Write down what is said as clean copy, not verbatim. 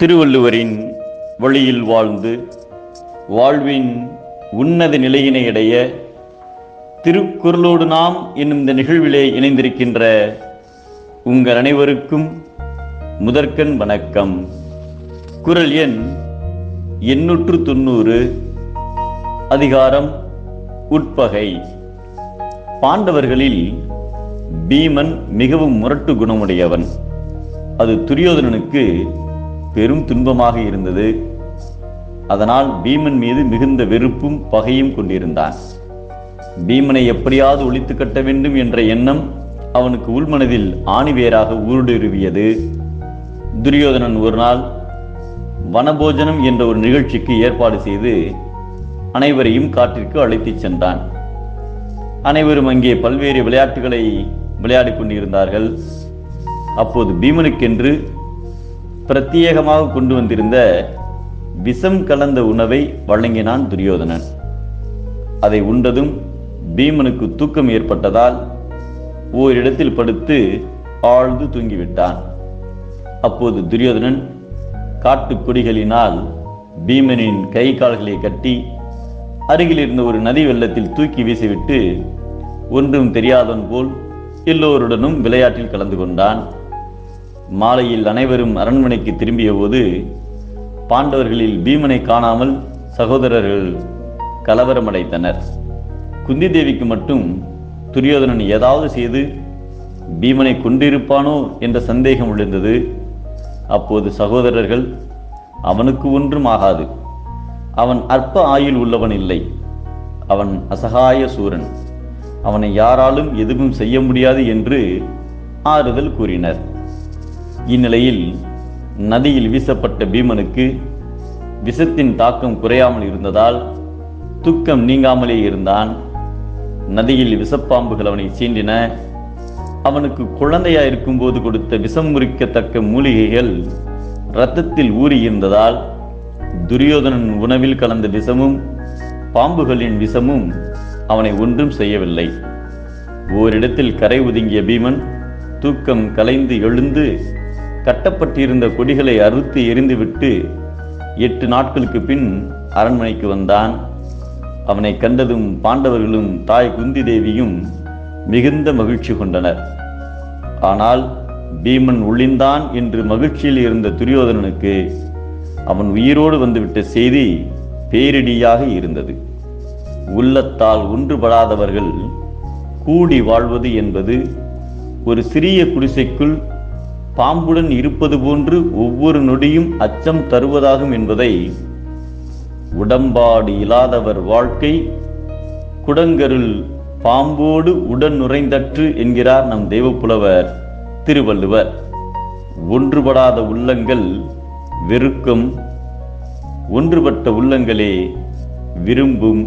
திருவள்ளுவரின் வழியில் வாழ்ந்து வாழ்வின் உன்னத நிலையினை அடைய திருக்குறளோடு நாம் என்னும் இந்த நிகழ்விலே இணைந்திருக்கின்ற உங்கள் அனைவருக்கும் முதற்கண் வணக்கம். குறள் எண் 890, அதிகாரம் உட்பகை. பாண்டவர்களில் பீமன் மிகவும் முரட்டு குணமுடையவன். அது துரியோதனனுக்கு பெரும் துன்பமாக இருந்தது. அதனால் பீமன் மீது மிகுந்த வெறுப்பும் பகையும் கொண்டிருந்தான். பீமனை எப்படியாவது ஒழித்து கட்ட வேண்டும் என்ற எண்ணம் அவனுக்கு உள்மனதில் ஆணிவேராக ஊடுருவியது. துரியோதனன் ஒரு நாள் வனபோஜனம் என்ற ஒரு நிகழ்ச்சிக்கு ஏற்பாடு செய்து அனைவரையும் காட்டிற்கு அழைத்துச் சென்றான். அனைவரும் அங்கே பல்வேறு விளையாட்டுகளை விளையாடிக் கொண்டிருந்தார்கள். அப்போது பீமனுக்கென்று பிரத்யேகமாக கொண்டு வந்திருந்த விஷம் கலந்த உணவை வழங்கினான் துரியோதனன். அதை உண்டதும் பீமனுக்கு தூக்கம் ஏற்பட்டதால் ஓரிடத்தில் படுத்து ஆழ்ந்து தூங்கிவிட்டான். அப்போது துரியோதனன் காட்டுக் கொடிகளினால் பீமனின் கை கால்களை கட்டி அருகில் இருந்த ஒரு நதி வெள்ளத்தில் தூக்கி வீசிவிட்டு ஒன்றும் தெரியாதவன் போல் எல்லோருடனும் விளையாட்டில் கலந்து கொண்டான். மாலையில் அனைவரும் அரண்மனைக்கு திரும்பிய போது பாண்டவர்களில் பீமனை காணாமல் சகோதரர்கள் கலவரமடைந்தனர். குந்தி தேவிக்கு மட்டும் துரியோதனன் ஏதாவது செய்து பீமனை கொண்டிருப்பானோ என்ற சந்தேகம் விழுந்தது. அப்போது சகோதரர்கள், அவனுக்கு ஒன்றும் ஆகாது, அவன் அற்ப ஆயுள் உள்ளவன் இல்லை, அவன் அசகாய சூரன், அவனை யாராலும் எதுவும் செய்ய முடியாது என்று ஆறுதல் கூறினர். இந்நிலையில் நதியில் வீசப்பட்ட பீமனுக்கு விஷத்தின் தாக்கம் குறையாமல் இருந்ததால் துக்கம் நீங்காமலே இருந்தான். நதியில் விஷப்பாம்புகள் அவனை சீண்டின. அவனுக்கு குழந்தையாயிருக்கும் போது கொடுத்த விஷம் முறிக்கத்தக்க மூலிகைகள் இரத்தத்தில் ஊறியிருந்ததால் துரியோதனன் உணவில் கலந்த விஷமும் பாம்புகளின் விஷமும் அவனை ஒன்றும் செய்யவில்லை. ஓரிடத்தில் கரை ஒதுங்கிய பீமன் தூக்கம் கலைந்து எழுந்து கட்டப்பட்டிருந்த கொடிகளை அறுத்து எரிந்துவிட்டு 8 நாட்களுக்கு பின் அரண்மனைக்கு வந்தான். அவனை கண்டதும் பாண்டவர்களும் தாய் குந்தி தேவியும் மிகுந்த மகிழ்ச்சி கொண்டனர். ஆனால் பீமன் ஒளிந்தான் என்று மகிழ்ச்சியில் இருந்த துரியோதனனுக்கு அவன் உயிரோடு வந்துவிட்ட செய்தி பேரிடியாக இருந்தது. உள்ளத்தால் ஒன்றுபடாதவர்கள் கூடி வாழ்வது என்பது ஒரு சிறிய குடிசைக்குள் பாம்புடன் இருப்பது போன்று ஒவ்வொரு நொடியும் அச்சம் தருவதாகும் என்பதை உடம்பாடு இல்லாதவர் வாழ்க்கை குடங்கருள் பாம்போடு உடன் நுரைந்தற்று என்கிறார் நம் தெய்வப்புலவர் திருவள்ளுவர். ஒன்றுபடாத உள்ளங்கள் வெறுக்கும், ஒன்றுபட்ட உள்ளங்களே விரும்பும்